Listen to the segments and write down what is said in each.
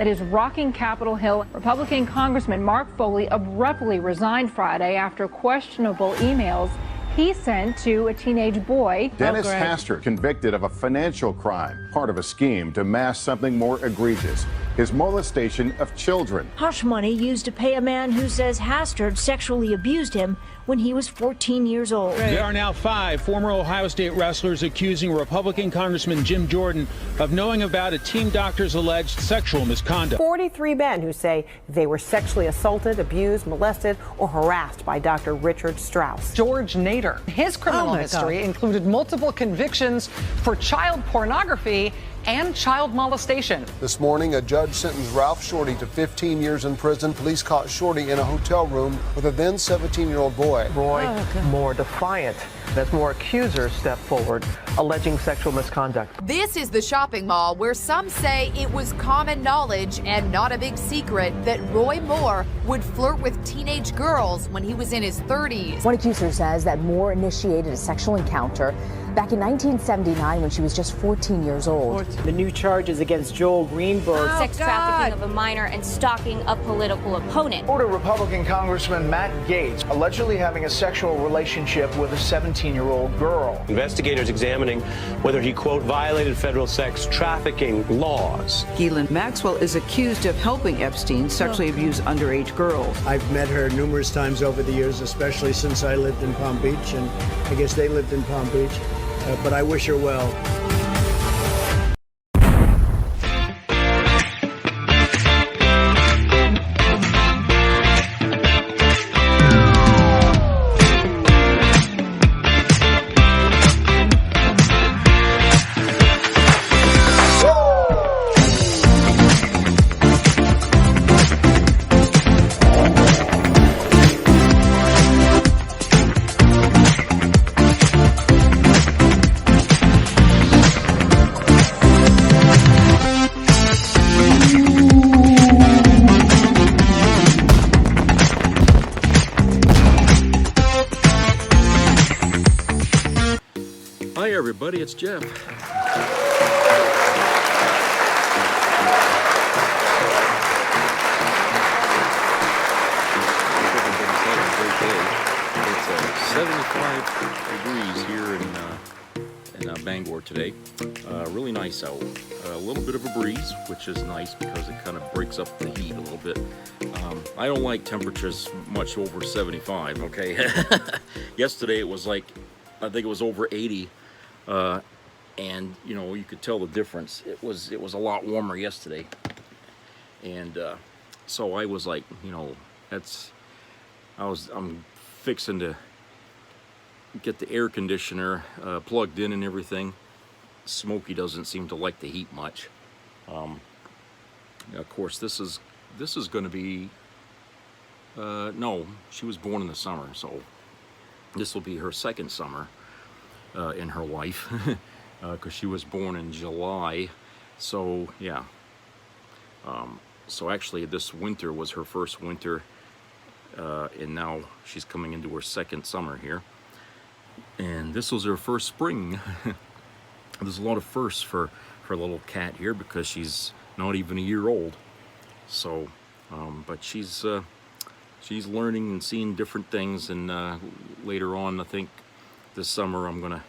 that is rocking Capitol Hill. Republican Congressman Mark Foley abruptly resigned Friday after questionable emails he sent to a teenage boy. Dennis Hastert convicted of a financial crime, part of a scheme to mask something more egregious, his molestation of children. Hush money used to pay a man who says Hastert sexually abused him when he was 14 years old. There are now 5 former Ohio State wrestlers accusing Republican Congressman Jim Jordan of knowing about a team doctor's alleged sexual misconduct. 43 men who say they were sexually assaulted, abused, molested, or harassed by Dr. Richard Strauss. George Nader. His criminal history included multiple convictions for child pornography and child molestation. This morning, a judge sentenced Ralph Shorty to 15 years in prison. Police caught Shorty in a hotel room with a then 17-year-old boy. Roy, more defiant as more accusers step forward, alleging sexual misconduct. This is the shopping mall where some say it was common knowledge and not a big secret that Roy Moore would flirt with teenage girls when he was in his 30s. One accuser says that Moore initiated a sexual encounter back in 1979 when she was just 14 years old. The new charges against Joel Greenberg. Sex trafficking of a minor and stalking a political opponent. Florida Republican Congressman Matt Gaetz allegedly having a sexual relationship with a 17-year-old girl. Investigators examining whether he, quote, violated federal sex trafficking laws. Ghislaine Maxwell is accused of helping Epstein sexually abuse underage girls. I've met her numerous times over the years, especially since I lived in Palm Beach, and I guess they lived in Palm Beach. But I wish her well. Hi everybody, it's Jeff. It's 75 degrees here in Bangor today. Really nice out. A little bit of a breeze, which is nice because it kind of breaks up the heat a little bit. I don't like temperatures much over 75, okay? Yesterday it was like, I think it was over 80. And you know, you could tell the difference. It was a lot warmer yesterday, and so I was like, you know, I'm fixing to get the air conditioner plugged in and everything. Smokey doesn't seem to like the heat much. Of course, this is going to be no, she was born in the summer, so this will be her second summer in her life, because she was born in July. So yeah, so actually this winter was her first winter, and now she's coming into her second summer here, and this was her first spring. There's a lot of firsts for a little cat here because she's not even a year old. So but she's learning and seeing different things, and later on, I think this summer I'm gonna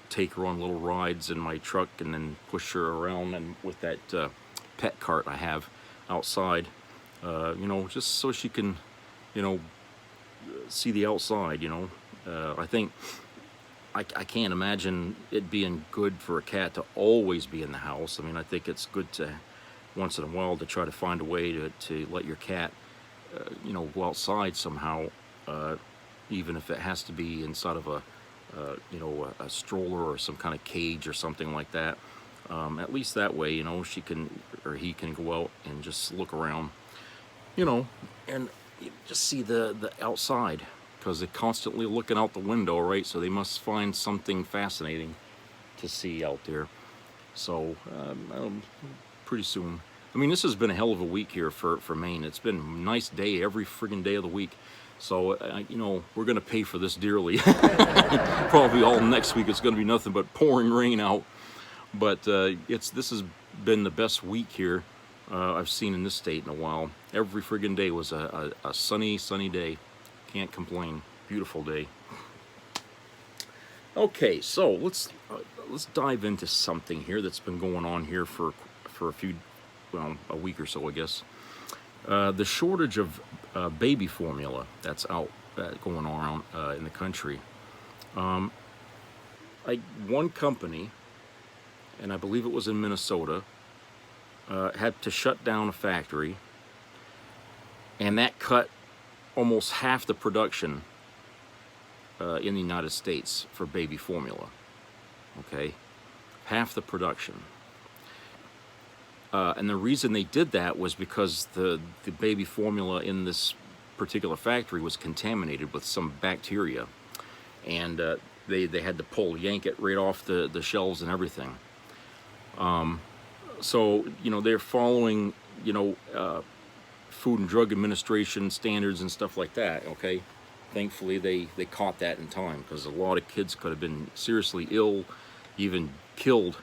take her on little rides in my truck and then push her around, and with that pet cart I have outside, you know, just so she can, you know, see the outside, you know. I think I can't imagine it being good for a cat to always be in the house. I mean, I think it's good to once in a while to try to find a way to let your cat you know, go outside somehow, even if it has to be inside of a you know, a stroller or some kind of cage or something like that. At least that way, you know, she can, or he can go out and just look around, you know, and just see the outside, because they're constantly looking out the window, right? So they must find something fascinating to see out there. So pretty soon. I mean, this has been a hell of a week here for Maine. It's been a nice day every friggin' day of the week. So, you know, we're going to pay for this dearly. Probably all next week it's going to be nothing but pouring rain out. But this has been the best week here I've seen in this state in a while. Every friggin' day was a sunny day. Can't complain. Beautiful day. Okay, so let's dive into something here that's been going on here for a week or so, I guess. The shortage of baby formula that's out going on in the country. One company, and I believe it was in Minnesota, had to shut down a factory, and that cut almost half the production in the United States for baby formula. Okay, half the production. And the reason they did that was because the baby formula in this particular factory was contaminated with some bacteria, and they had to yank it right off the shelves and everything. So, they're following, Food and Drug Administration standards and stuff like that, okay? Thankfully, they caught that in time, because a lot of kids could have been seriously ill, even killed,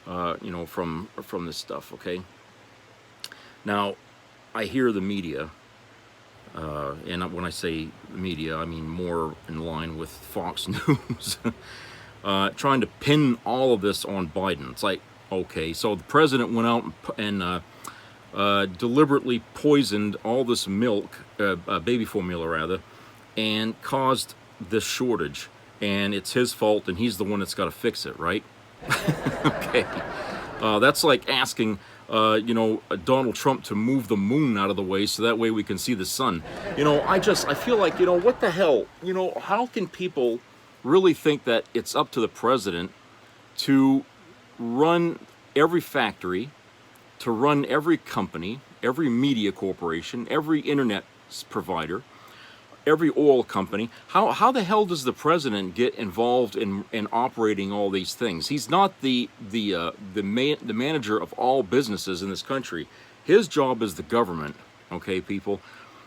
from this stuff, okay? Now, I hear the media, and when I say media, I mean more in line with Fox News, trying to pin all of this on Biden. It's like, okay, so the president went out and deliberately poisoned all this milk, baby formula rather, and caused this shortage, and it's his fault, and he's the one that's got to fix it, right? Okay, that's like asking Donald Trump to move the moon out of the way so that way we can see the sun. I feel like, what the hell? How can people really think that it's up to the president to run every factory, to run every company, every media corporation, every internet provider, every oil company? How the hell does the president get involved in operating all these things? He's not the manager of all businesses in this country. His job is the government, okay, people?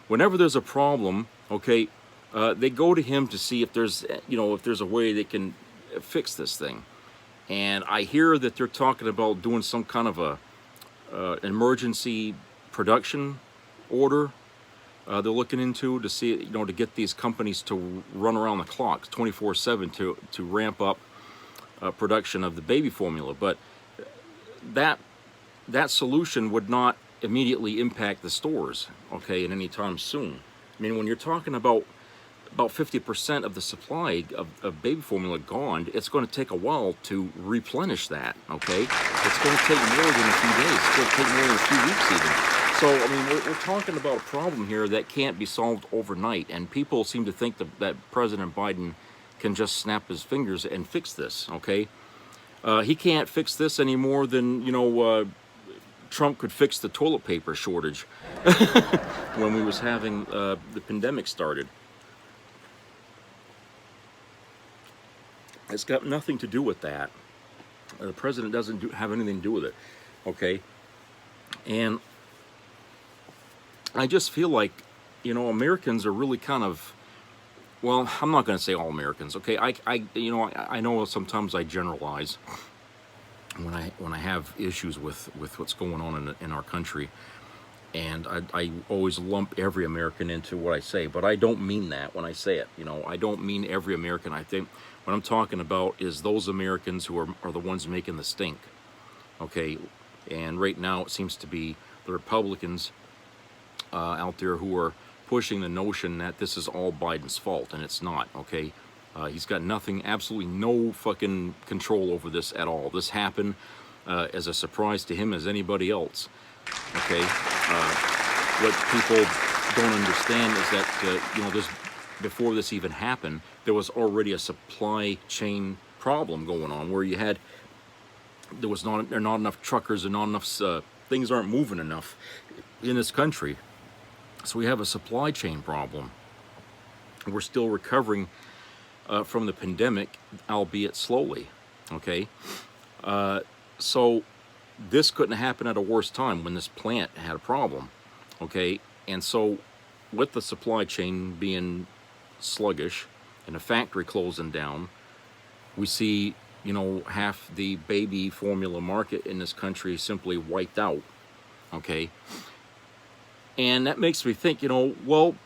Whenever there's a problem, okay, they go to him to see if there's a way they can fix this thing. And I hear that they're talking about doing some kind of a emergency production order. They're looking into to see, to get these companies to run around the clock 24/7 to ramp up production of the baby formula. But that solution would not immediately impact the stores, okay, in any time soon. I mean, when you're talking about 50% of the supply of baby formula gone, it's going to take a while to replenish that, okay? It's going to take more than a few days. It's going to take more than a few weeks even. So, I mean, we're talking about a problem here that can't be solved overnight, and people seem to think that President Biden can just snap his fingers and fix this, okay? He can't fix this any more than, Trump could fix the toilet paper shortage when we was having the pandemic started. It's got nothing to do with that. The president doesn't have anything to do with it, okay? And I just feel like, Americans are really kind of, well, I'm not going to say all Americans, okay? I know sometimes I generalize when I have issues with what's going on in our country, and I always lump every American into what I say, but I don't mean that when I say it. I don't mean every American. I think what I'm talking about is those Americans who are the ones making the stink, okay? And right now it seems to be the Republicans out there who are pushing the notion that this is all Biden's fault, and it's not, okay? He's got absolutely no fucking control over this at all. This happened as a surprise to him as anybody else, okay? What people don't understand is that, before this even happened, there was already a supply chain problem going on where there are not enough truckers and not enough, things aren't moving enough in this country. So we have a supply chain problem. We're still recovering from the pandemic, albeit slowly, okay? So this couldn't happen at a worse time when this plant had a problem, okay? And so with the supply chain being sluggish and a factory closing down, we see, half the baby formula market in this country simply wiped out, okay? And that makes me think, you know, well,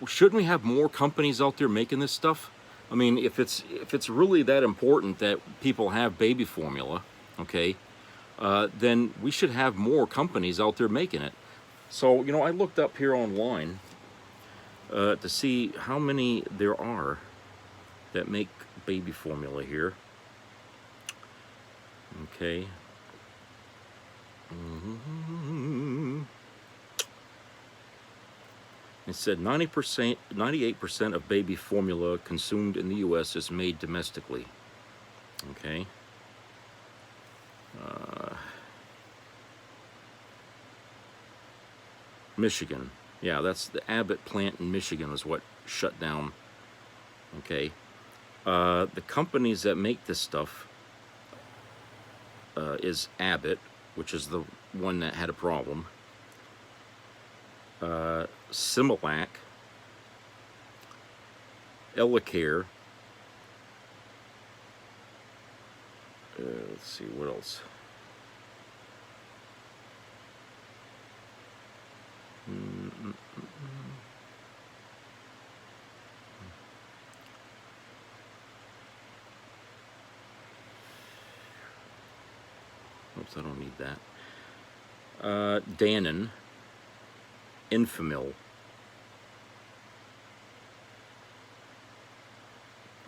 shouldn't we have more companies out there making this stuff? I mean, if it's really that important that people have baby formula, okay, then we should have more companies out there making it. So, you know, I looked up here online to see how many there are that make baby formula here. Okay. It said 98% of baby formula consumed in the U.S. is made domestically. Okay. Michigan. Yeah, that's the Abbott plant in Michigan is what shut down. Okay. The companies that make this stuff is Abbott, which is the one that had a problem. Similac, Elecare. Let's see, what else? Oops, I don't need that. Dannon, Enfamil.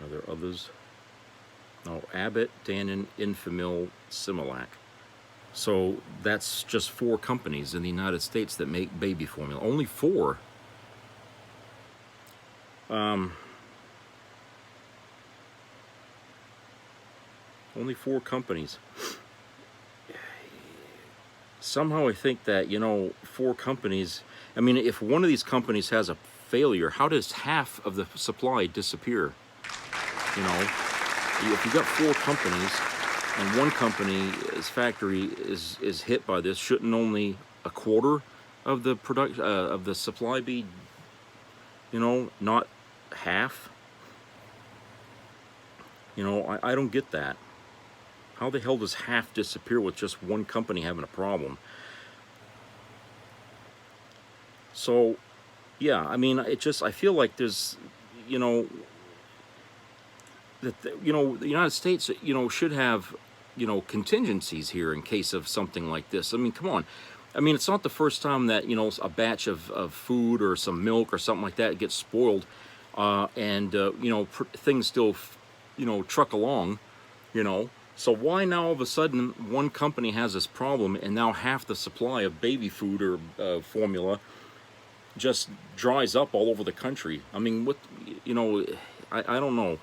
Are there others? No, Abbott, Dannon, Enfamil, Similac. So that's just 4 companies in the United States that make baby formula. Only 4. Only 4 companies. Somehow I think that, you know, 4 companies, I mean, if one of these companies has a failure, how does half of the supply disappear? You know, if you've got 4 companies and one company's factory is hit by this, shouldn't only a quarter of the product of the supply be, you know, not half? You know, I don't get that. How the hell does half disappear with just one company having a problem? So, yeah, I mean, I feel like there's, you know, that, you know, the United States, you know, should have, you know, contingencies here in case of something like this. I mean, come on. I mean, it's not the first time that, you know, a batch of food or some milk or something like that gets spoiled, and, you know, things still, you know, truck along, you know. So why now all of a sudden one company has this problem and now half the supply of baby food or formula just dries up all over the country? I mean, what, you know, I don't know.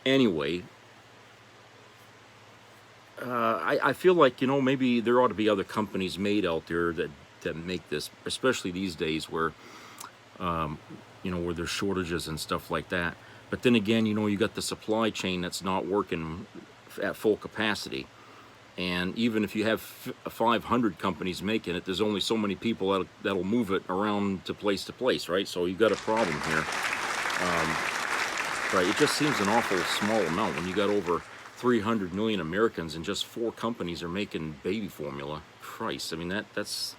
Anyway, I feel like, you know, maybe there ought to be other companies made out there that make this, especially these days where, you know, where there's shortages and stuff like that. But then again, you know, you got the supply chain that's not working at full capacity. And even if you have 500 companies making it, there's only so many people that'll move it around to place, right? So you've got a problem here. Right, it just seems an awful small amount when you got over 300 million Americans and just 4 companies are making baby formula. Christ, I mean, that's,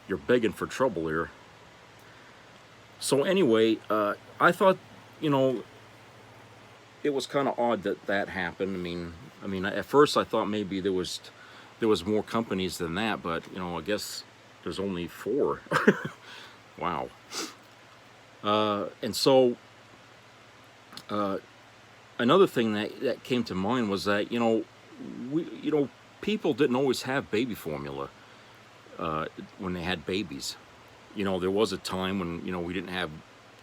you're begging for trouble here. So anyway, I thought, you know, it was kind of odd that happened. I mean, at first I thought maybe there was more companies than that, but, you know, I guess there's only 4. Wow. And so, another thing that came to mind was that, you know, people didn't always have baby formula when they had babies. You know, there was a time when, you know, we didn't have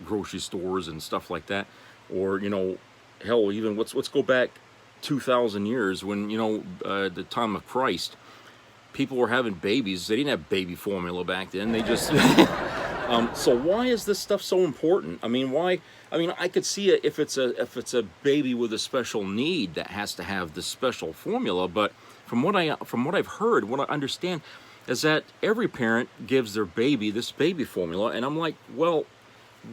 grocery stores and stuff like that, or, you know, hell, even let's go back 2,000 years when, you know, the time of Christ, people were having babies. They didn't have baby formula back then. They just so why is this stuff so important? I mean, why? I mean, I could see it if it's a baby with a special need that has to have this special formula, but from what I've heard, what I understand is that every parent gives their baby this baby formula, and I'm like, well,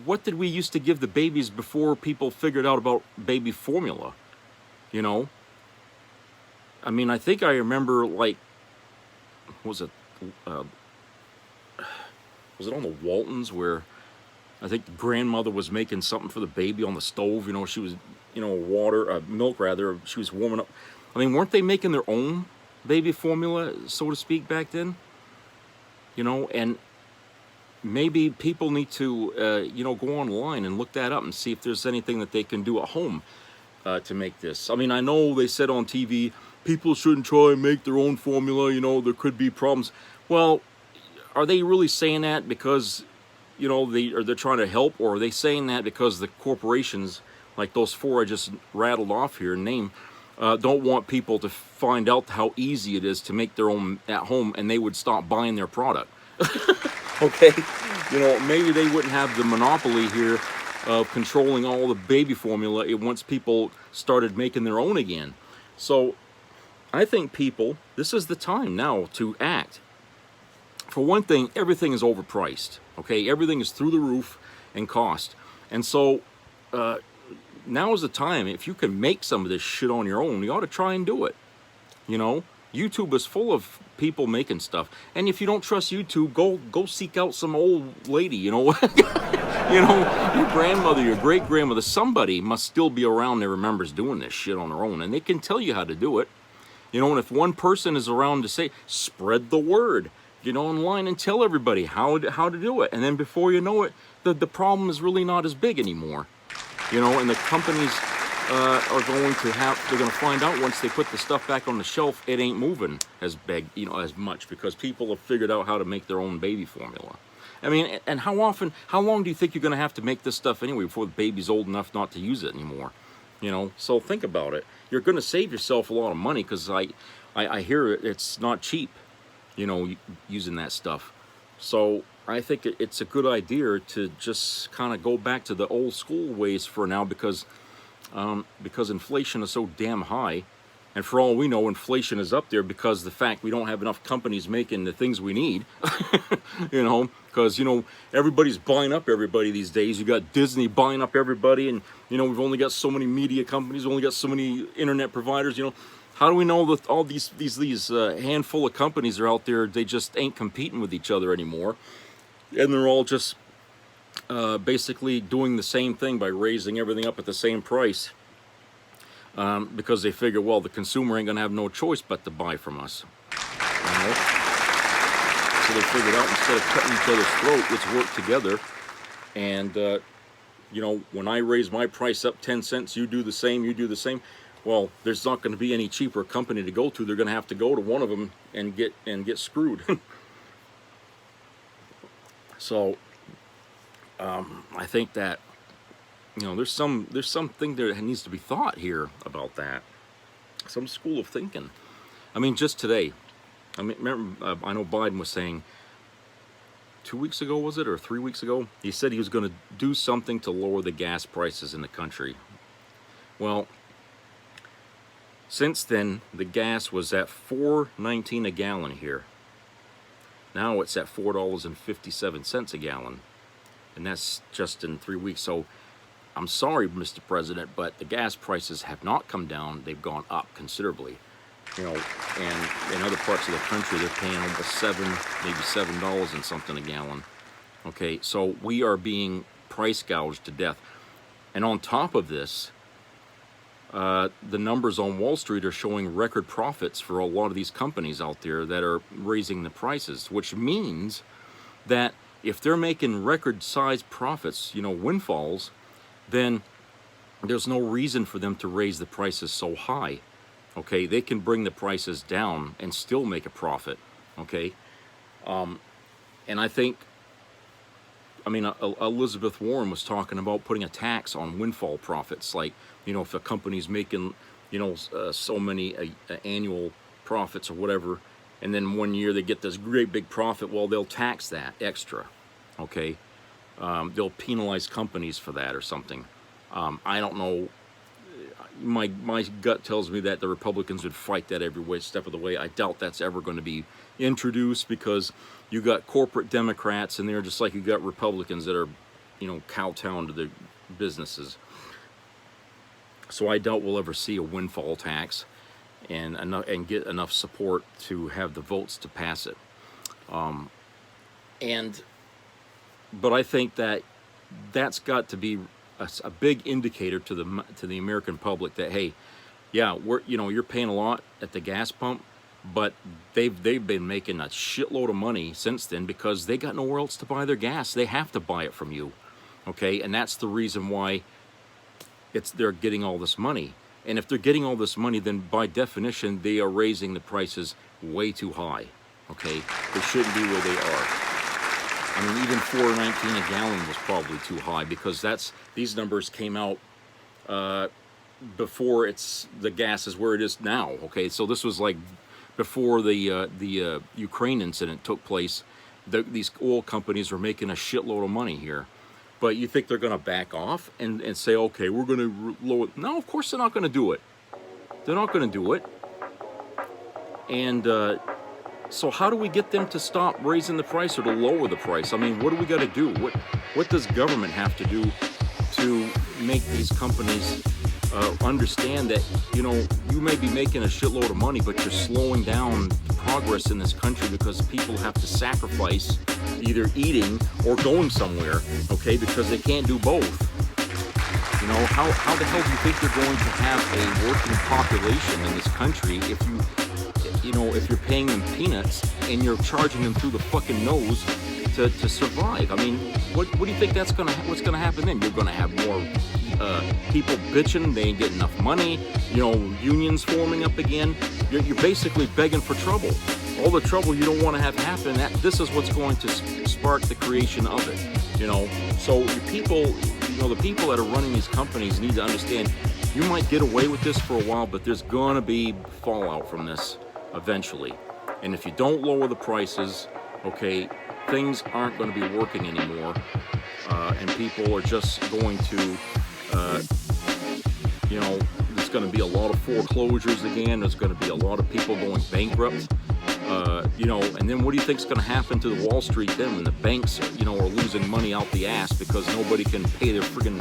what did we used to give the babies before people figured out about baby formula? You know? I mean, I think I remember, like, was it on the Waltons where I think the grandmother was making something for the baby on the stove. You know, she was, you know, milk rather. She was warming up. I mean, weren't they making their own baby formula, so to speak, back then? You know, and maybe people need to, you know, go online and look that up and see if there's anything that they can do at home to make this. I mean, I know they said on TV, people shouldn't try and make their own formula, you know, there could be problems. Well, are they really saying that because, you know, they're trying to help, or are they saying that because the corporations, like those four I just rattled off here, don't want people to find out how easy it is to make their own at home, and they would stop buying their product? Okay, you know, maybe they wouldn't have the monopoly here of controlling all the baby formula once people started making their own again. So I think people, this is the time now to act. For one thing, everything is overpriced. Okay, everything is through the roof in cost, and so now is the time. If you can make some of this shit on your own, you ought to try and do it. You know, YouTube is full of people making stuff, and if you don't trust YouTube, go seek out some old lady. You know, you know, your grandmother, your great grandmother, somebody must still be around that remembers doing this shit on their own, and they can tell you how to do it. You know, and if one person is around to say, spread the word. Get online and tell everybody how to do it, and then before you know it, the problem is really not as big anymore. You know, and the companies are going to they're going to find out once they put the stuff back on the shelf, it ain't moving as big, you know, as much, because people have figured out how to make their own baby formula. I mean, and how long do you think you're going to have to make this stuff anyway before the baby's old enough not to use it anymore? You know, so think about it. You're going to save yourself a lot of money, because I hear it's not cheap, you know, using that stuff. So I think it's a good idea to just kind of go back to the old school ways for now, because inflation is so damn high, and for all we know, inflation is up there because the fact we don't have enough companies making the things we need. You know, because, you know, everybody's buying up everybody these days. You got Disney buying up everybody, and, you know, we've only got so many media companies, we've only got so many internet providers. You know, how do we know that all these handful of companies are out there, they just ain't competing with each other anymore, and they're all just basically doing the same thing by raising everything up at the same price, because they figure, well, the consumer ain't gonna have no choice but to buy from us. You know? So they figured out, instead of cutting each other's throat, let's work together. And you know, when I raise my price up 10 cents, you do the same, you do the same. Well, there's not going to be any cheaper company to go to. They're going to have to go to one of them and get screwed. So I think that, you know, there's something that needs to be thought here about that. Some school of thinking. I mean, just today, I mean, remember, I know Biden was saying 2 weeks ago, was it, or 3 weeks ago? He said he was going to do something to lower the gas prices in the country. Well, since then, the gas was at $4.19 a gallon here. Now it's at $4.57 a gallon. And that's just in 3 weeks. So I'm sorry, Mr. President, but the gas prices have not come down. They've gone up considerably. You know, and in other parts of the country, they're paying almost maybe $7 and something a gallon. Okay, so we are being price gouged to death. And on top of this, the numbers on Wall Street are showing record profits for a lot of these companies out there that are raising the prices, which means that if they're making record-sized profits, you know, windfalls, then there's no reason for them to raise the prices so high. Okay, they can bring the prices down and still make a profit. Okay, and I think, I mean, Elizabeth Warren was talking about putting a tax on windfall profits. Like, you know, if a company's making, you know, so many annual profits or whatever, and then 1 year they get this great big profit, well, they'll tax that extra. Okay, they'll penalize companies for that or something. I don't know. My gut tells me that the Republicans would fight that every way, step of the way. I doubt that's ever going to be introduced, because you got corporate Democrats in there just like you got Republicans that are, you know, kowtowing to the businesses. So I doubt we'll ever see a windfall tax. and get enough support to have the votes to pass it. But I think that's got to be a big indicator to the American public that, hey, yeah, you're paying a lot at the gas pump, but they've been making a shitload of money since then because they got nowhere else to buy their gas. They have to buy it from you, okay? And that's the reason why they're getting all this money. And if they're getting all this money, then by definition, they are raising the prices way too high, okay? They shouldn't be where they are. I mean, even $4.19 a gallon was probably too high because these numbers came out before the gas is where it is now, okay? So this was like before the Ukraine incident took place. These oil companies were making a shitload of money here. But you think they're going to back off and say, okay, we're going to lower it? No, of course they're not going to do it. They're not going to do it. And so how do we get them to stop raising the price or to lower the price? I mean, what do we got to do? What does government have to do to make these companies understand that, you may be making a shitload of money, but you're slowing down progress in this country because people have to sacrifice either eating or going somewhere, okay, because they can't do both. How the hell do you think you're going to have a working population in this country if you're paying them peanuts and you're charging them through the fucking nose to survive? I mean, what do you think what's going to happen then? You're going to have more people bitching, they ain't getting enough money, unions forming up again. You're basically begging for trouble. All the trouble you don't want to have happen, this is what's going to spark the creation of it. So the people that are running these companies need to understand you might get away with this for a while, but there's going to be fallout from this eventually. And if you don't lower the prices, okay, things aren't going to be working anymore, and people are just going to there's going to be a lot of foreclosures again. There's going to be a lot of people going bankrupt. And then what do you think is going to happen to the Wall Street then when the banks, are losing money out the ass because nobody can pay their friggin'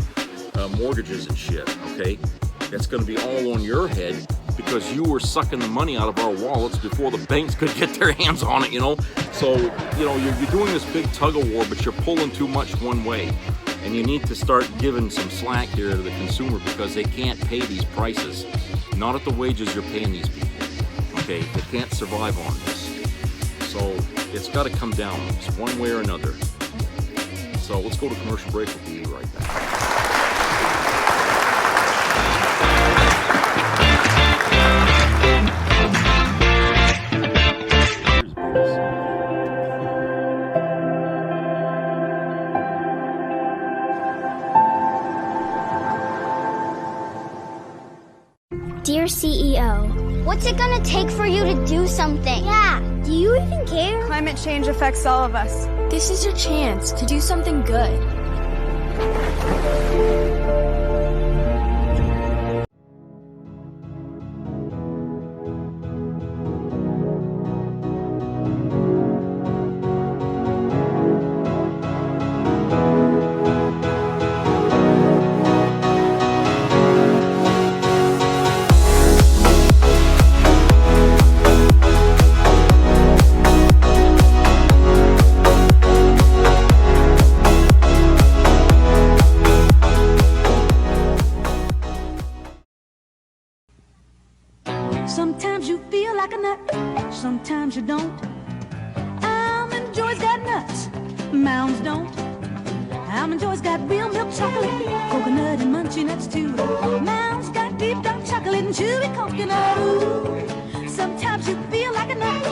mortgages and shit, okay? That's going to be all on your head because you were sucking the money out of our wallets before the banks could get their hands on it, So, you're doing this big tug of war, but you're pulling too much one way. And you need to start giving some slack here to the consumer because they can't pay these prices. Not at the wages you're paying these people. Okay, they can't survive on this. So it's got to come down one way or another. So let's go to commercial break. We'll be right back. Dear CEO, what's it gonna take for you to do something? Yeah, do you even care? Climate change affects all of us. This is your chance to do something good. Sometimes you feel like a nut, sometimes you don't. Almond Joy's got nuts, Mounds don't. Almond Joy's got real milk chocolate, coconut and munchy nuts too. Mounds got deep dark chocolate and chewy coconut. Ooh. Sometimes you feel like a nut,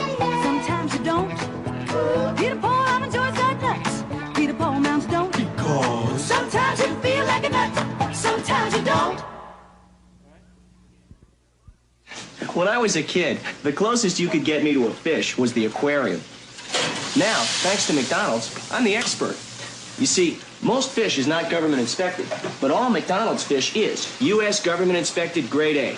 sometimes you don't. Peter Paul, Almond Joy's got nuts, Peter Paul, Mounds don't. Because sometimes you feel like a nut, sometimes you don't. When I was a kid, the closest you could get me to a fish was the aquarium. Now, thanks to McDonald's, I'm the expert. You see, most fish is not government inspected, but all McDonald's fish is U.S. government inspected grade A.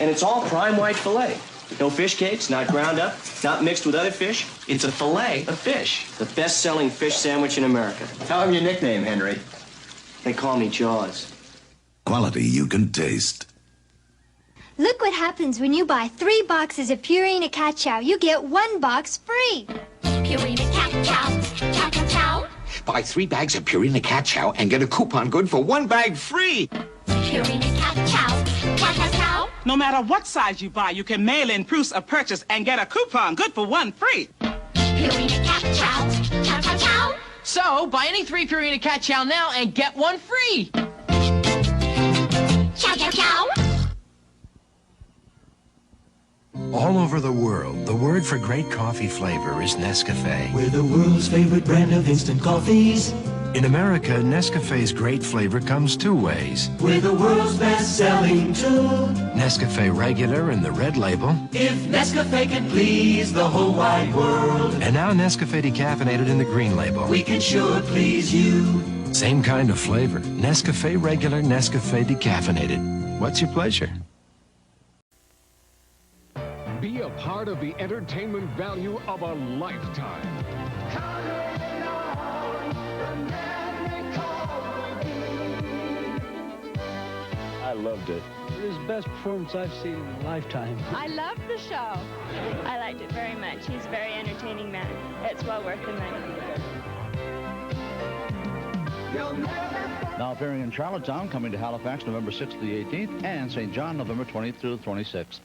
And it's all prime white filet. No fish cakes, not ground up, not mixed with other fish. It's a filet of fish. The best-selling fish sandwich in America. Tell them your nickname, Henry. They call me Jaws. Quality you can taste. Look what happens when you buy 3 boxes of Purina Cat Chow. You get 1 box free. Purina Cat Chow. Chow, chow, chow. Buy 3 bags of Purina Cat Chow and get a coupon good for 1 bag free. Purina Cat Chow. Chow, chow, chow. No matter what size you buy, you can mail in proofs of purchase and get a coupon good for 1 free. Purina Cat Chow. Chow, chow, chow. So, buy any 3 Purina Cat Chow now and get 1 free. Chow, chow, chow. All over the world, the word for great coffee flavor is Nescafe. We're the world's favorite brand of instant coffees. In America, Nescafe's great flavor comes 2 ways. We're the world's best-selling too. Nescafe Regular in the red label. If Nescafe can please the whole wide world. And now Nescafe Decaffeinated in the green label. We can sure please you. Same kind of flavor. Nescafe Regular, Nescafe Decaffeinated. What's your pleasure? Be a part of the entertainment value of a lifetime. I loved it. It was the best performance I've seen in a lifetime. I loved the show. I liked it very much. He's a very entertaining man. It's well worth the money. Now appearing in Charlottetown, coming to Halifax November 6th to the 18th, and St. John November 20th through the 26th.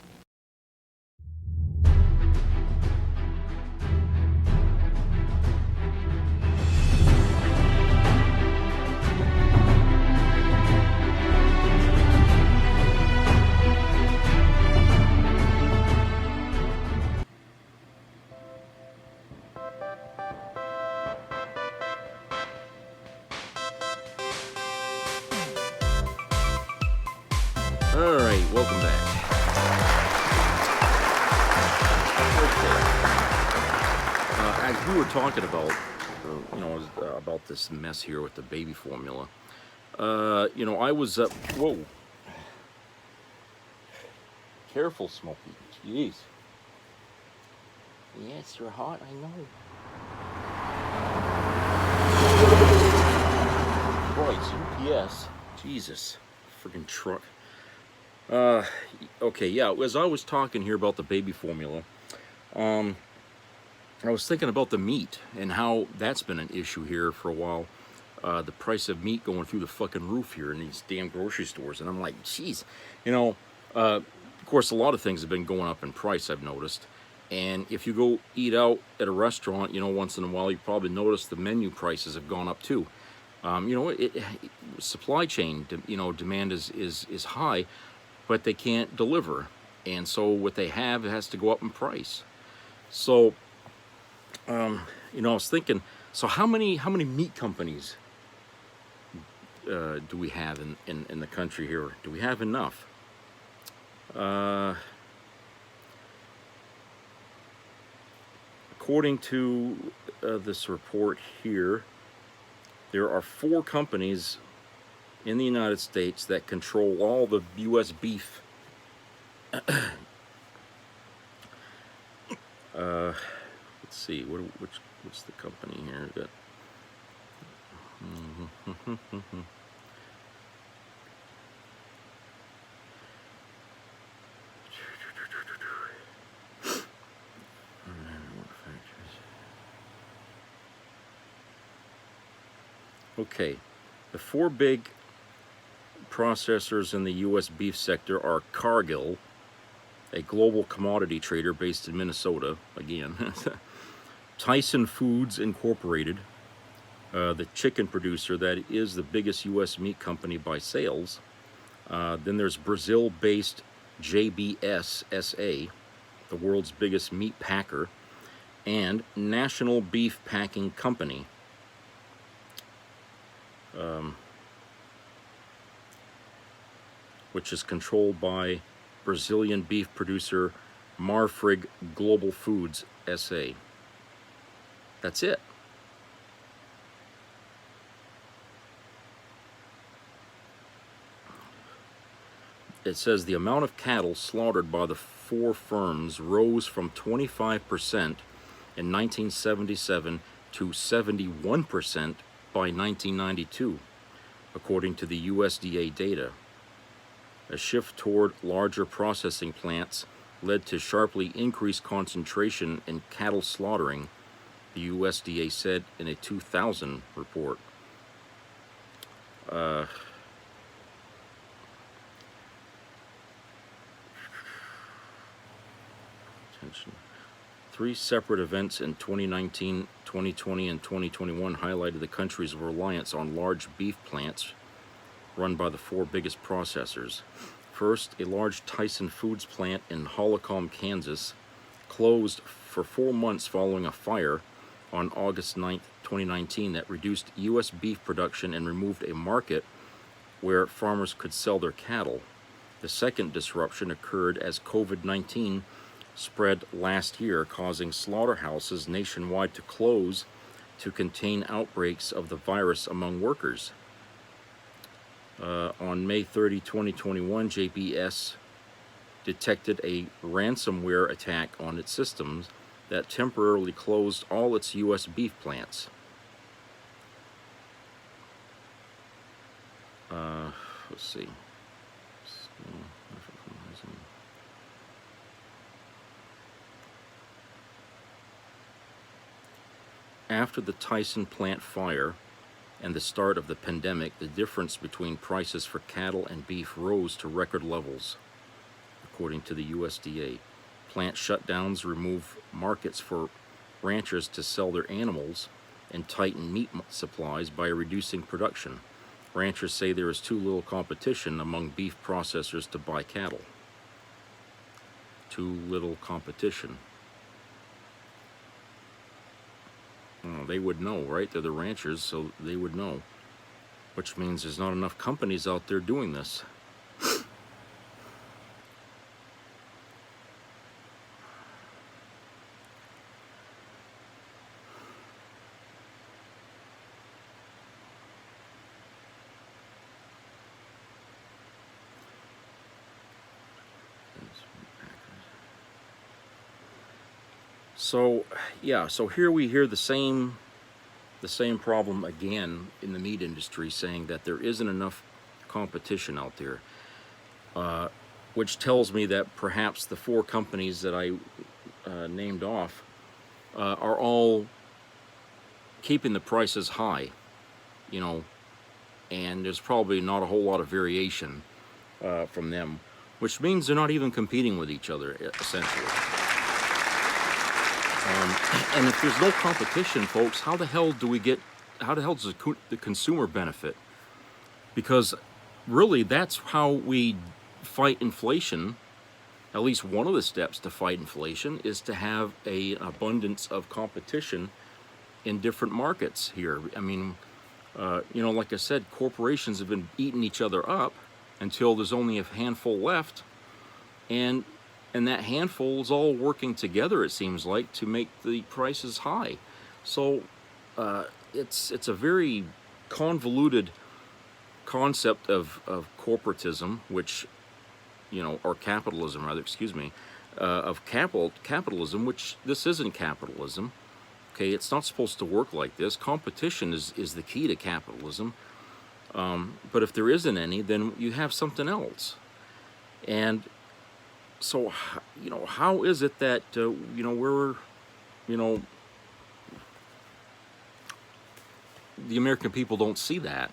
All right, welcome back. Okay. As we were talking about, about this mess here with the baby formula, I was whoa. Careful, Smokey. Jeez. Yes, you're hot, I know. Right, UPS. Jesus. Friggin' truck. Okay, yeah, as I was talking here about the baby formula, I was thinking about the meat and how that's been an issue here for a while. The price of meat going through the fucking roof here in these damn grocery stores. And I'm like, geez, of course, a lot of things have been going up in price, I've noticed. And if you go eat out at a restaurant, once in a while, you probably notice the menu prices have gone up too. Supply chain, demand is high, but they can't deliver, and so what they have has to go up in price. So, I was thinking, so how many meat companies do we have in the country here? Do we have enough? According to this report here, there are 4 companies in the United States that control all the U.S. beef. Let's see, what's the company here that? Okay, the 4 big processors in the U.S. beef sector are Cargill, a global commodity trader based in Minnesota, again. Tyson Foods Incorporated, the chicken producer that is the biggest U.S. meat company by sales. Then there's Brazil-based JBS SA, the world's biggest meat packer, and National Beef Packing Company. Which is controlled by Brazilian beef producer Marfrig Global Foods SA. That's it. It says the amount of cattle slaughtered by the 4 firms rose from 25% in 1977 to 71% by 1992, according to the USDA data. A shift toward larger processing plants led to sharply increased concentration in cattle slaughtering, the USDA said in a 2000 report. Attention. 3 separate events in 2019, 2020, and 2021 highlighted the country's reliance on large beef plants run by the 4 biggest processors. First, a large Tyson Foods plant in Holcomb, Kansas, closed for 4 months following a fire on August 9, 2019, that reduced U.S. beef production and removed a market where farmers could sell their cattle. The second disruption occurred as COVID-19 spread last year, causing slaughterhouses nationwide to close to contain outbreaks of the virus among workers. On May 30, 2021, JBS detected a ransomware attack on its systems that temporarily closed all its U.S. beef plants. Let's see. After the Tyson plant fire and the start of the pandemic, the difference between prices for cattle and beef rose to record levels, according to the USDA. Plant shutdowns remove markets for ranchers to sell their animals and tighten meat supplies by reducing production. Ranchers say there is too little competition among beef processors to buy cattle. Too little competition. Well, they would know, right? They're the ranchers, so they would know. Which means there's not enough companies out there doing this. So, yeah, so here we hear the same problem again in the meat industry, saying that there isn't enough competition out there, which tells me that perhaps the 4 companies that I named off are all keeping the prices high, you know, and there's probably not a whole lot of variation from them, which means they're not even competing with each other, essentially. And if there's no competition, folks, how the hell does the consumer benefit? Because really, that's how we fight inflation. At least one of the steps to fight inflation is to have an abundance of competition in different markets here. I mean, you know, like I said, corporations have been eating each other up until there's only a handful left, and that handful is all working together, it seems like, to make the prices high. So it's a very convoluted concept of corporatism, which, you know, or capitalism rather, excuse me, of capitalism, which this isn't capitalism. Okay, it's not supposed to work like this. Competition is the key to capitalism. But if there isn't any, then you have something else. And so, you know, how is it that, you know, we're, you know, the American people don't see that?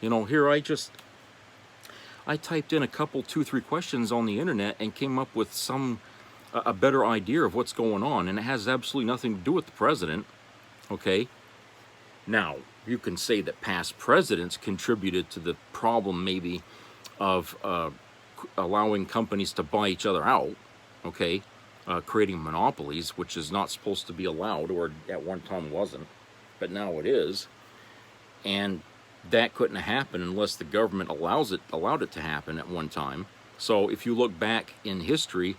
You know, here I typed in a couple, 2-3 questions on the internet and came up with a better idea of what's going on, and it has absolutely nothing to do with the president, okay? Now, you can say that past presidents contributed to the problem, maybe, of allowing companies to buy each other out, okay, creating monopolies, which is not supposed to be allowed, or at one time wasn't, but now it is. And that couldn't happen unless the government allowed it to happen at one time. So if you look back in history,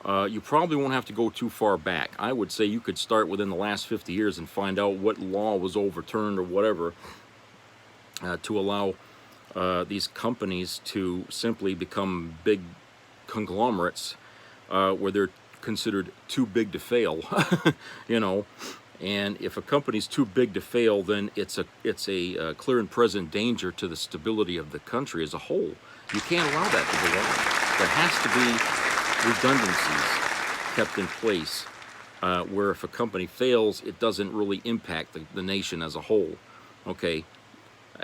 you probably won't have to go too far back. I would say you could start within the last 50 years and find out what law was overturned or whatever to allow these companies to simply become big conglomerates where they're considered too big to fail, you know. And if a company's too big to fail, then it's a clear and present danger to the stability of the country as a whole. You can't allow that to go on. There has to be redundancies kept in place where if a company fails, it doesn't really impact the nation as a whole. Okay.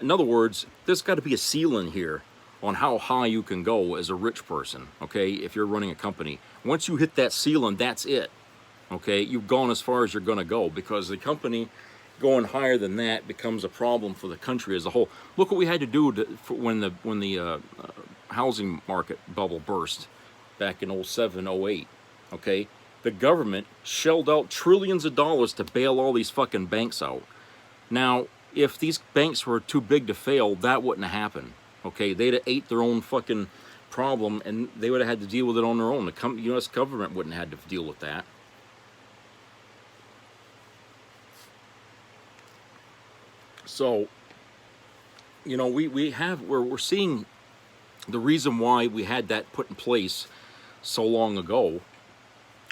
In other words, there's got to be a ceiling here on how high you can go as a rich person. Okay, if you're running a company, once you hit that ceiling, that's it. Okay, you've gone as far as you're going to go, because the company going higher than that becomes a problem for the country as a whole. Look what we had to do when the housing market bubble burst back in 07, 08. Okay, the government shelled out trillions of dollars to bail all these fucking banks out. Now, if these banks were too big to fail, that wouldn't have happened. Okay, they'd have ate their own fucking problem, and they would have had to deal with it on their own. The U.S. government wouldn't have had to deal with that. So, you know, we're seeing the reason why we had that put in place so long ago,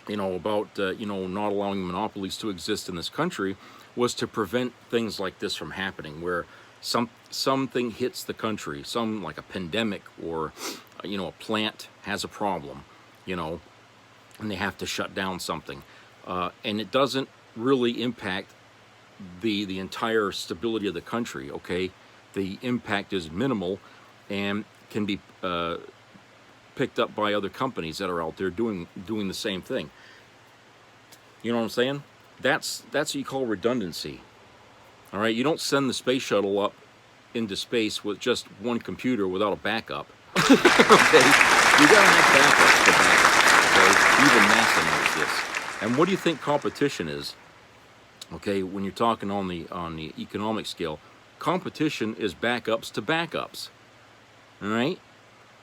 you know, about, you know, not allowing monopolies to exist in this country, was to prevent things like this from happening, where something hits the country, like a pandemic, or, you know, a plant has a problem, you know, and they have to shut down something. And it doesn't really impact the entire stability of the country, okay? The impact is minimal and can be picked up by other companies that are out there doing the same thing. You know what I'm saying? That's what you call redundancy. All right, you don't send the space shuttle up into space with just one computer without a backup. Okay, you gotta have backups for backups. Okay, even NASA knows this. And what do you think competition is? Okay, when you're talking on the economic scale, competition is backups to backups. All right,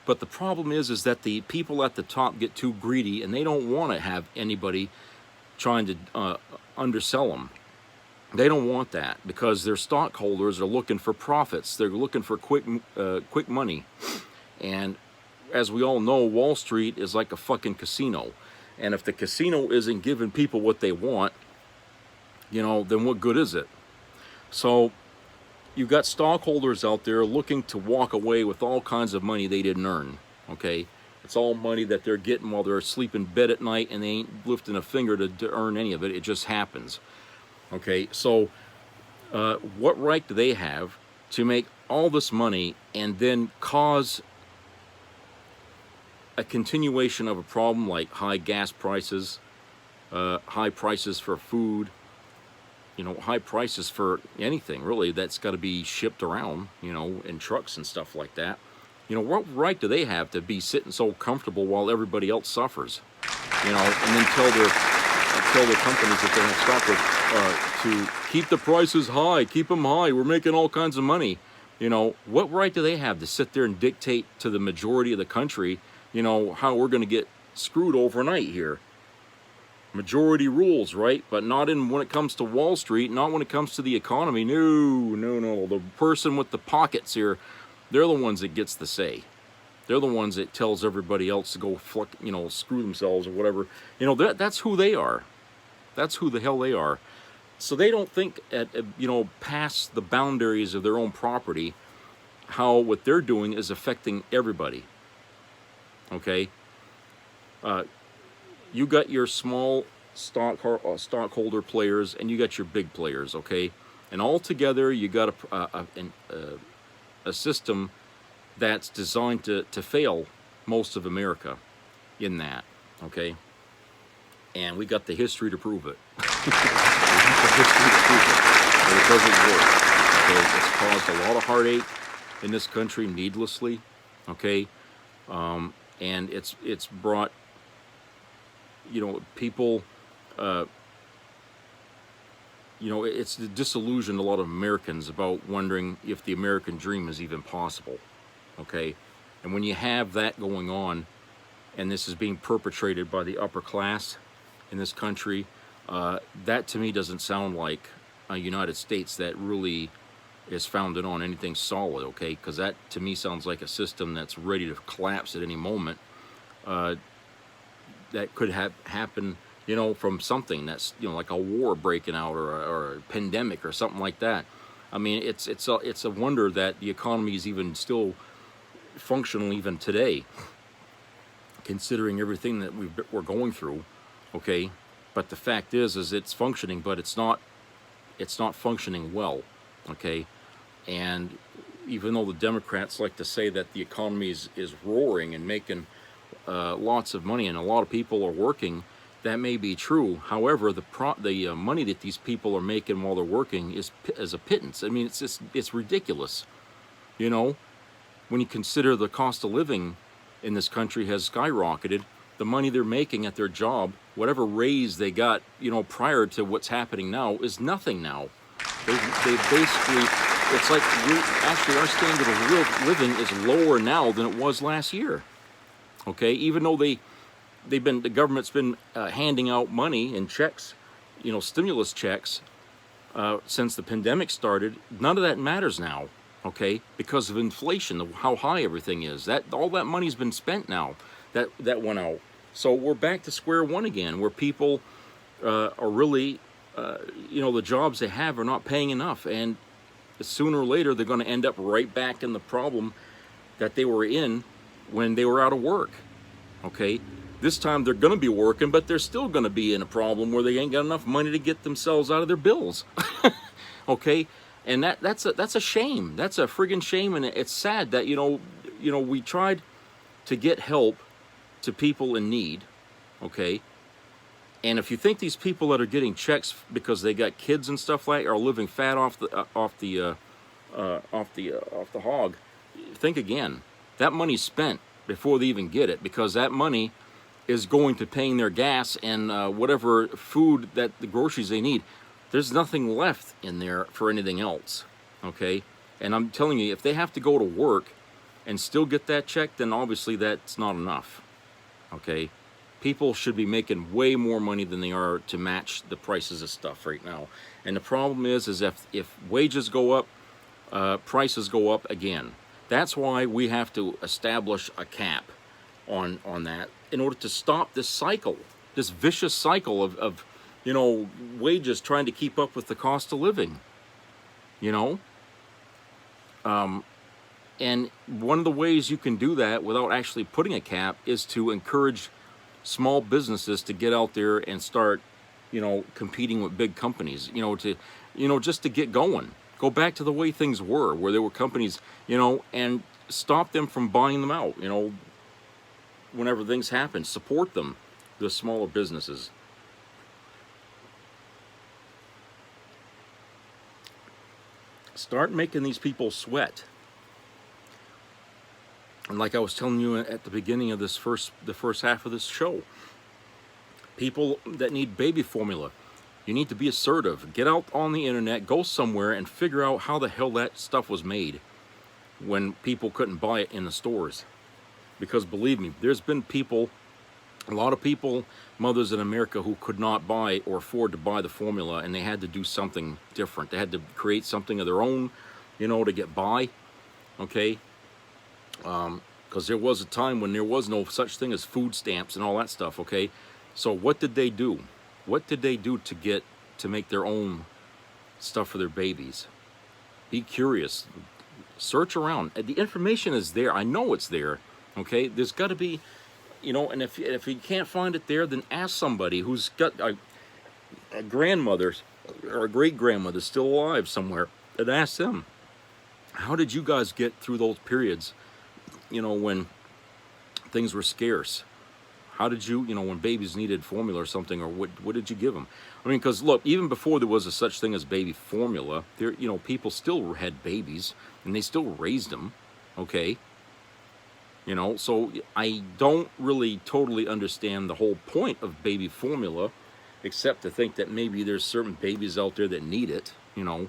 but the problem is that the people at the top get too greedy, and they don't want to have anybody trying to undersell them. They don't want that, because their stockholders are looking for profits. They're looking for quick money. And as we all know, Wall Street is like a fucking casino. And if the casino isn't giving people what they want, you know, then what good is it? So you've got stockholders out there looking to walk away with all kinds of money they didn't earn. Okay, it's all money that they're getting while they're asleep in bed at night, and they ain't lifting a finger to earn any of it. It just happens. Okay, so what right do they have to make all this money and then cause a continuation of a problem like high gas prices, high prices for food, you know, high prices for anything really that's got to be shipped around, you know, in trucks and stuff like that? You know, what right do they have to be sitting so comfortable while everybody else suffers? You know, and then tell the companies that they have stock with to keep the prices high, keep them high, we're making all kinds of money. You know, what right do they have to sit there and dictate to the majority of the country, you know, how we're going to get screwed overnight here? Majority rules, right? But not when it comes to Wall Street, not when it comes to the economy. No. The person with the pockets here, they're the ones that gets the say. They're the ones that tells everybody else to go, screw themselves or whatever. You know, that's who they are. That's who the hell they are. So they don't think past the boundaries of their own property, how what they're doing is affecting everybody. Okay? You got your small stockholder players, and you got your big players, okay? And all together, you got a system that's designed to fail most of America in that, okay? And we got the history to prove it. We got the history to prove it. But it doesn't work, okay? It's caused a lot of heartache in this country needlessly, okay? And it's brought, people, it's disillusioned a lot of Americans about wondering if the American dream is even possible, okay? And when you have that going on, and this is being perpetrated by the upper class in this country, that to me doesn't sound like a United States that really is founded on anything solid, okay? Because that to me sounds like a system that's ready to collapse at any moment. That could happen, from something that's, like a war breaking out or a pandemic or something like that. I mean, it's a wonder that the economy is even still functional even today, considering everything that we're going through. Okay, but the fact is it's functioning, but it's not functioning well. Okay, and even though the Democrats like to say that the economy is roaring and making lots of money and a lot of people are working, that may be true. However, the money that these people are making while they're working is a pittance. I mean, it's ridiculous. You know, when you consider the cost of living in this country has skyrocketed, the money they're making at their job, whatever raise they got, you know, prior to what's happening now, is nothing now. They basically, it's like actually our standard of living is lower now than it was last year. Okay, even though the government's been handing out money and checks, you know, stimulus checks since the pandemic started, none of that matters now. Okay, because of inflation, how high everything is. That all that money's been spent now. That went out. So we're back to square one again, where people are really, you know, the jobs they have are not paying enough, and sooner or later they're going to end up right back in the problem that they were in when they were out of work. Okay, this time they're going to be working, but they're still going to be in a problem where they ain't got enough money to get themselves out of their bills. Okay, and that's a shame. That's a friggin' shame, and it's sad that you know we tried to get help to people in need. Okay, and if you think these people that are getting checks because they got kids and stuff like are living fat off the hog, think again. That money's spent before they even get it, because that money is going to paying their gas and whatever food, that the groceries they need. There's nothing left in there for anything else. Okay, and I'm telling you, if they have to go to work and still get that check, then obviously that's not enough. Okay, people should be making way more money than they are to match the prices of stuff right now. And the problem is if wages go up, prices go up again. That's why we have to establish a cap on that in order to stop this cycle, this vicious cycle of you know, wages trying to keep up with the cost of living. You know, and one of the ways you can do that without actually putting a cap is to encourage small businesses to get out there and start, you know, competing with big companies, you know, just to get going. Go back to the way things were, where there were companies, you know, and stop them from buying them out, you know, whenever things happen. Support them, the smaller businesses. Start making these people sweat. And like I was telling you at the beginning of the first half of this show, people that need baby formula, you need to be assertive. Get out on the internet, go somewhere and figure out how the hell that stuff was made when people couldn't buy it in the stores. Because believe me, there's been people, a lot of people, mothers in America, who could not buy or afford to buy the formula, and they had to do something different. They had to create something of their own, you know, to get by. Okay, because there was a time when there was no such thing as food stamps and all that stuff. Okay, so what did they do? What did they do to make their own stuff for their babies? Be curious, search around. The information is there. I know it's there. Okay, there's got to be, you know, and if you can't find it there, then ask somebody who's got a grandmother or a great-grandmother still alive somewhere, and ask them, how did you guys get through those periods, you know, when things were scarce? How did you, you know, when babies needed formula or something, or what did you give them? I mean, because look, even before there was a such thing as baby formula, there, you know, people still had babies and they still raised them. Okay, you know, so I don't really totally understand the whole point of baby formula, except to think that maybe there's certain babies out there that need it, you know.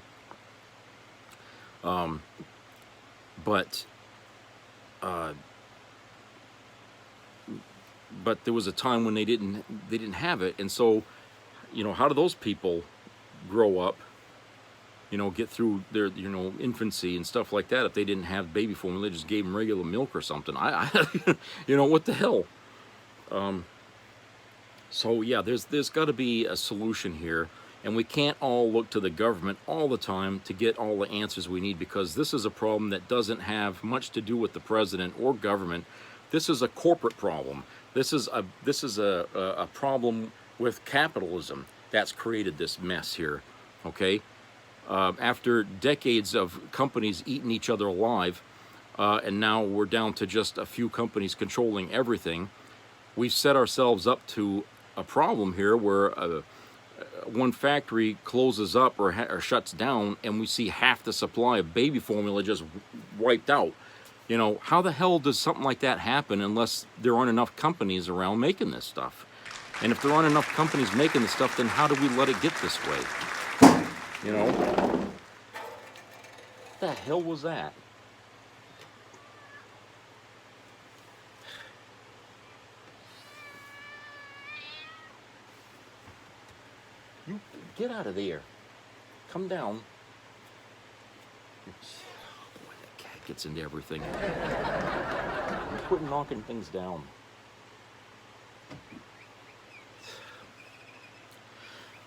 But there was a time when they didn't have it, and so, you know, how do those people grow up, you know, get through their, you know, infancy and stuff like that if they didn't have baby formula? They just gave them regular milk or something. I you know, what the hell? So yeah, there's got to be a solution here, And we can't all look to the government all the time to get all the answers we need, because this is a problem that doesn't have much to do with the president or government. This is a corporate problem. This is a problem with capitalism that's created this mess here, okay? After decades of companies eating each other alive, and now we're down to just a few companies controlling everything, we've set ourselves up to a problem here where one factory closes up or shuts down, and we see half the supply of baby formula just wiped out. You know, how the hell does something like that happen unless there aren't enough companies around making this stuff? And if there aren't enough companies making this stuff, then how do we let it get this way? You know? What the hell was that? You get out of there. Come down. Boy, that cat gets into everything. Quit knocking things down.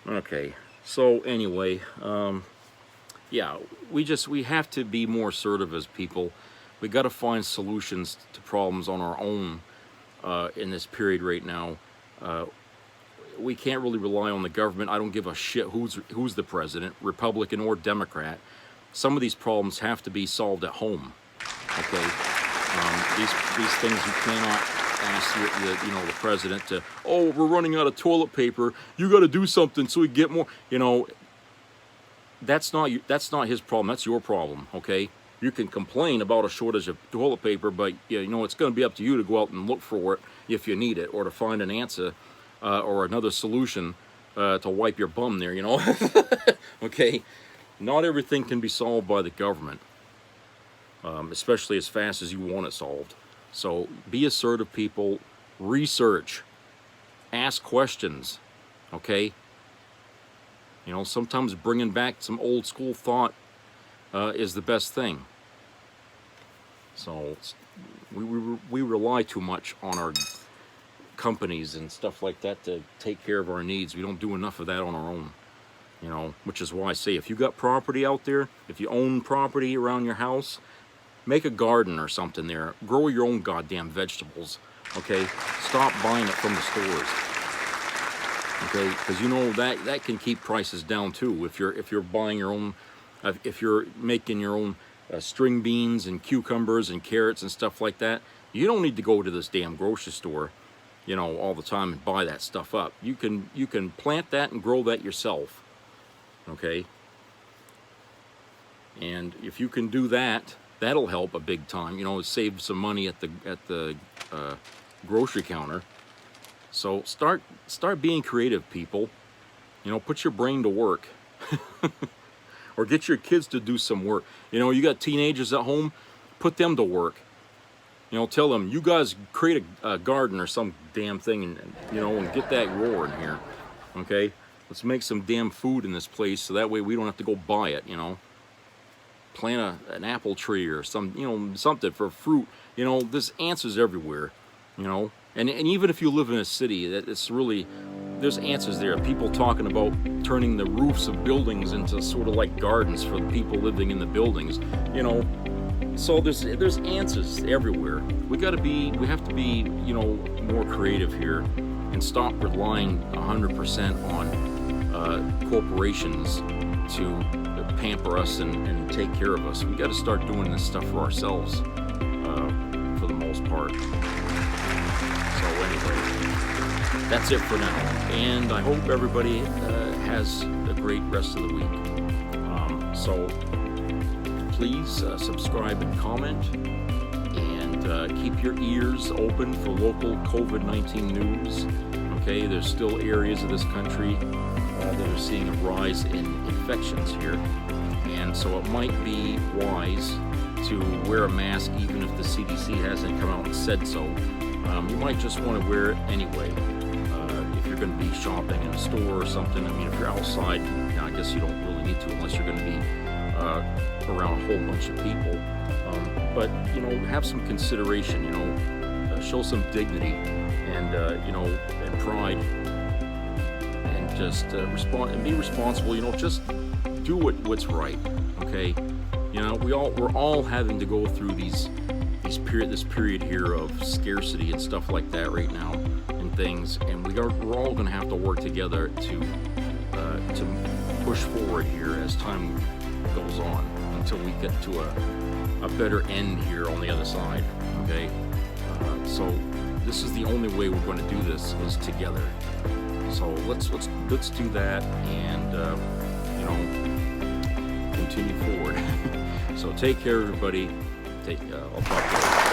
Okay, so anyway, yeah, we have to be more assertive as people. We got to find solutions to problems on our own in this period right now. We can't really rely on the government. I don't give a shit who's the president, Republican or Democrat. Some of these problems have to be solved at home. Okay, these things you cannot ask the president to. Oh, we're running out of toilet paper. You got to do something so we get more. You know, that's not his problem. That's your problem. Okay, you can complain about a shortage of toilet paper, but you know it's going to be up to you to go out and look for it if you need it, or to find an answer. Or another solution to wipe your bum there, you know. Okay, not everything can be solved by the government, especially as fast as you want it solved. So be assertive, people. Research, ask questions. Okay. You know, sometimes bringing back some old school thought is the best thing. So we rely too much on our companies and stuff like that to take care of our needs. We don't do enough of that on our own, you know, which is why I say if you got property out there, if you own property around your house, make a garden or something there. Grow your own goddamn vegetables, okay? Stop buying it from the stores, okay? Because you know that can keep prices down too. If you're buying your own, if you're making your own string beans and cucumbers and carrots and stuff like that, you don't need to go to this damn grocery store, you know, all the time and buy that stuff up. You can plant that and grow that yourself, okay? And if you can do that, that'll help a big time. You know, save some money at the grocery counter. So start being creative, people. You know, put your brain to work, or get your kids to do some work. You know, you got teenagers at home, put them to work. You know, tell them, you guys create a garden or some damn thing, and you know, and get that roaring here, okay? Let's make some damn food in this place, so that way we don't have to go buy it. You know, plant an apple tree or something for fruit. You know, there's answers everywhere. You know, and even if you live in a city, it's really, there's answers there. People talking about turning the roofs of buildings into sort of like gardens for the people living in the buildings. You know. So there's answers everywhere. We have to be, you know, more creative here, and stop relying 100% on corporations to pamper us and take care of us. We got to start doing this stuff for ourselves, for the most part. So anyway, that's it for now, and I hope everybody has a great rest of the week. So. Please subscribe and comment, and keep your ears open for local COVID-19 news. Okay, there's still areas of this country that are seeing a rise in infections here, and so it might be wise to wear a mask even if the CDC hasn't come out and said so. You might just want to wear it anyway if you're going to be shopping in a store or something. I mean, if you're outside, I guess you don't really need to unless you're going to be around a whole bunch of people, but you know, have some consideration. You know, show some dignity and you know, and pride, and just respond and be responsible. You know, just do what's right. Okay, you know, we're all having to go through this period here of scarcity and stuff like that right now and things, and we're all going to have to work together to push forward here as time goes on until we get to a better end here on the other side. Okay, so this is the only way we're going to do this is together. So let's do that and you know, continue forward. So take care, everybody. I'll talk to you later.